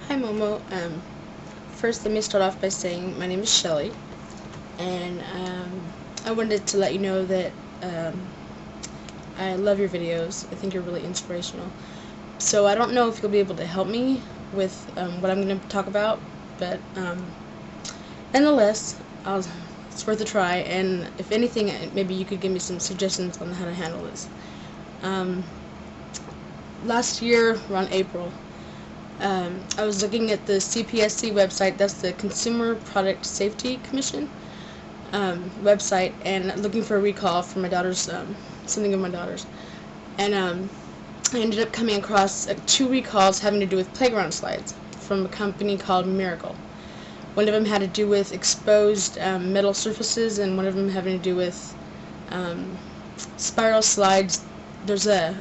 Hi Momo. First, let me start off by saying my name is Shelly, and I wanted to let you know that I love your videos. I think you're really inspirational. So I don't know if you'll be able to help me with what I'm going to talk about, but nonetheless, it's worth a try. And if anything, maybe you could give me some suggestions on how to handle this. Last year, around April, I was looking at the CPSC website. That's the Consumer Product Safety Commission website, and looking for a recall for my daughter's, something of my daughter's. And I ended up coming across 2 recalls having to do with playground slides from a company called Miracle. One of them had to do with exposed metal surfaces, and one of them having to do with spiral slides. There's a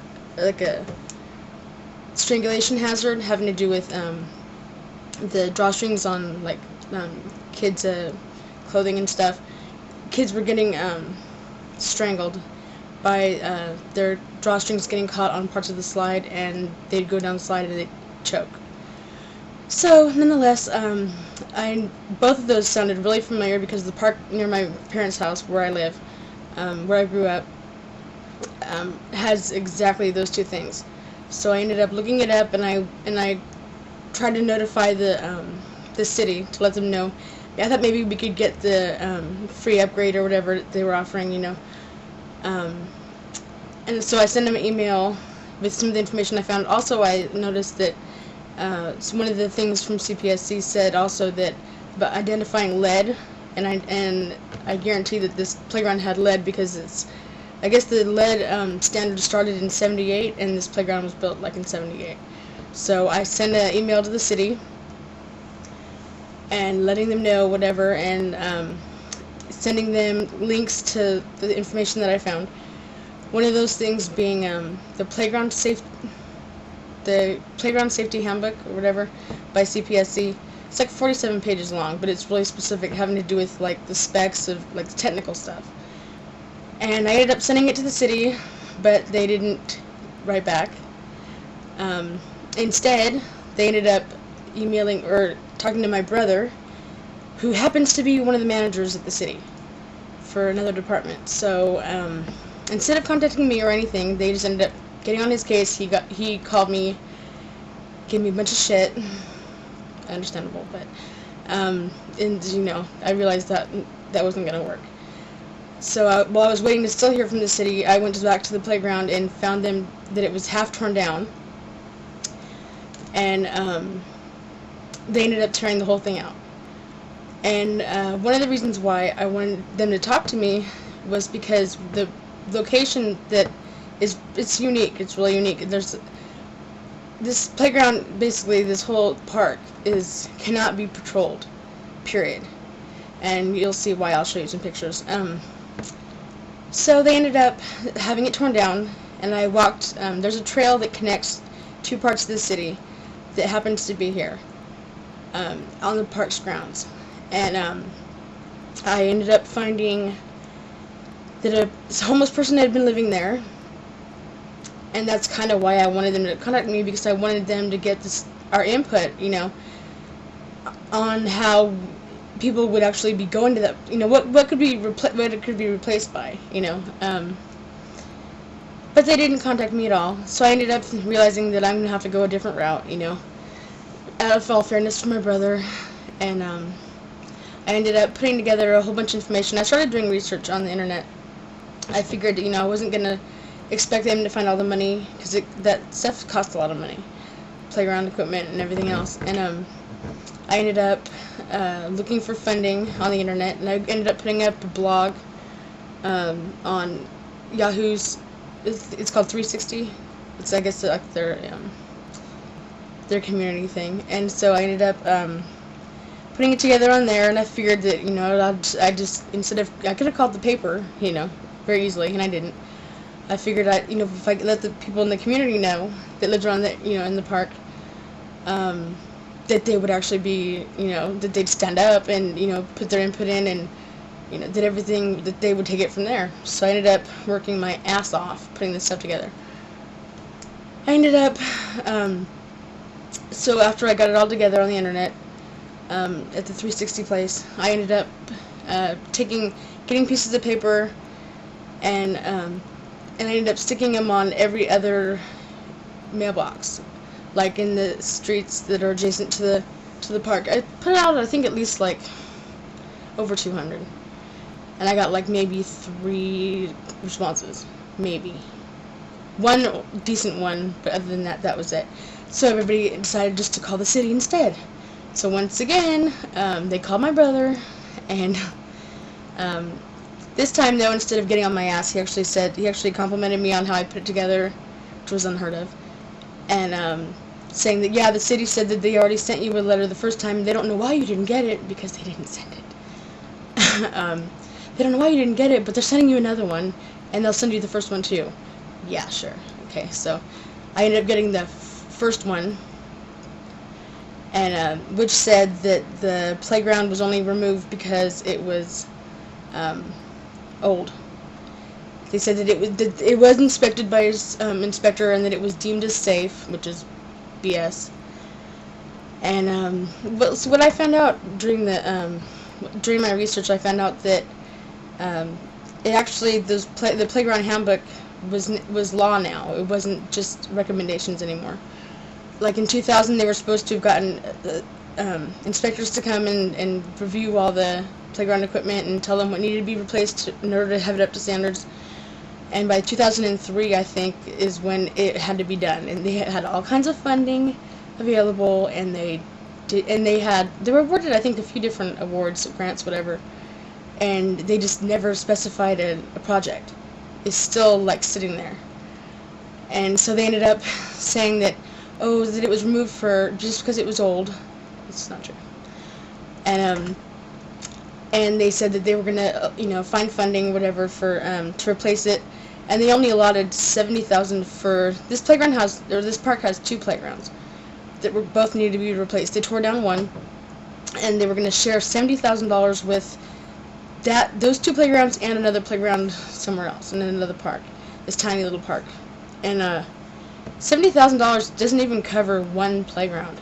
strangulation hazard having to do with the drawstrings on kids' clothing and stuff. Kids were getting strangled by their drawstrings getting caught on parts of the slide, and they'd go down the slide and they'd choke. So, nonetheless, both of those sounded really familiar because the park near my parents' house, where I live, where I grew up, has exactly those 2 things. So I ended up looking it up, and I tried to notify the city to let them know. I thought maybe we could get the free upgrade or whatever they were offering, and so I sent them an email with some of the information I found. Also, I noticed that one of the things from CPSC said also that about identifying lead, and I guarantee that this playground had lead because I guess the lead standard started in '78, and this playground was built in '78. So I sent an email to the city and letting them know whatever, and sending them links to the information that I found. One of those things being the playground safety handbook or whatever by CPSC. It's 47 pages long, but it's really specific, having to do with the specs of the technical stuff. And I ended up sending it to the city, but they didn't write back. Instead, they ended up emailing or talking to my brother, who happens to be one of the managers at the city for another department. So instead of contacting me or anything, they just ended up getting on his case. He called me, gave me a bunch of shit. Understandable, but and I realized that wasn't gonna work. So while I was waiting to still hear from the city, I went back to the playground and found them that it was half torn down, and they ended up tearing the whole thing out. And one of the reasons why I wanted them to talk to me was because the location it's unique. It's really unique. There's this playground, basically this whole park cannot be patrolled, period. And you'll see why. I'll show you some pictures. So they ended up having it torn down, and I walked, there's a trail that connects 2 parts of the city that happens to be here, on the park's grounds. And I ended up finding that a homeless person had been living there, and that's kind of why I wanted them to contact me, because I wanted them to get our input, on how people would actually be going to that, what could be replaced by, but they didn't contact me at all. So I ended up realizing that I'm gonna have to go a different route, out of all fairness to my brother. And I ended up putting together a whole bunch of information. I started doing research on the internet. I figured, I wasn't gonna expect them to find all the money, because that stuff costs a lot of money, playground equipment and everything else. And I ended up looking for funding on the internet, and I ended up putting up a blog on Yahoo's. It's called 360. It's, I guess, their community thing. And so I ended up putting it together on there, and I figured that I could have called the paper, very easily, and I didn't. I figured if I let the people in the community know that lived around in the park, that they would actually be, that they'd stand up and, put their input in, and, did everything, that they would take it from there. So I ended up working my ass off putting this stuff together. I ended up So after I got it all together on the internet, at the 360 place, I ended up getting pieces of paper, and I ended up sticking them on every other mailbox, like in the streets that are adjacent to the park. I put out, I think, at least like over 200, and I got like maybe 3 responses, maybe one decent one, but other than that, that was it. So everybody decided just to call the city instead. So once again, they called my brother, and this time though, instead of getting on my ass, he actually complimented me on how I put it together, which was unheard of, and saying that, yeah, the city said that they already sent you a letter the first time. They don't know why you didn't get it, because they didn't send it. They don't know why you didn't get it, but they're sending you another one, and they'll send you the first one too. Yeah, sure. Okay, so I ended up getting the first one, and which said that the playground was only removed because it was old. They said that it was inspected by his inspector, and that it was deemed as safe, which is BS. And so what I found out during my research, I found out that it actually the playground handbook was law now. It wasn't just recommendations anymore. Like in 2000, they were supposed to have gotten inspectors to come and review all the playground equipment and tell them what needed to be replaced in order to have it up to standards. And by 2003, I think, is when it had to be done. And they had all kinds of funding available, and they were awarded, I think, a few different awards, grants, whatever. And they just never specified a project. It's still like sitting there. And so they ended up saying that, oh, that it was removed just because it was old. It's not true. And they said that they were gonna, find funding, whatever, for to replace it. And they only allotted $70,000 for this playground this park has 2 playgrounds that both needed to be replaced. They tore down one, and they were gonna share $70,000 with those 2 playgrounds and another playground somewhere else in another park, this tiny little park. And $70,000 doesn't even cover one playground.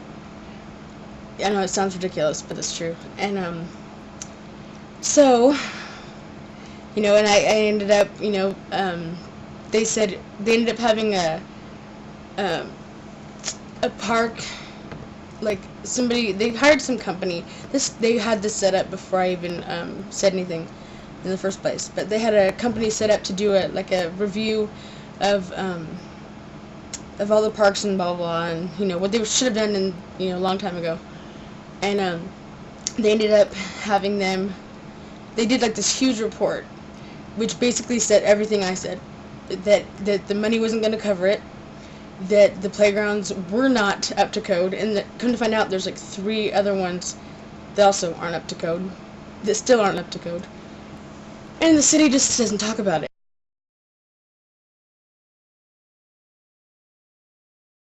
I know it sounds ridiculous, but it's true. And so, and I ended up, they said they ended up having a park, like they hired some company. They had this set up before I even said anything in the first place. But they had a company set up to do a review of all the parks and blah blah, and what they should have done a long time ago. And they ended up having them. They did like this huge report, which basically said everything I said. That the money wasn't going to cover it, that the playgrounds were not up to code, and that, come to find out, there's like 3 other ones that also aren't up to code, that still aren't up to code. And the city just doesn't talk about it.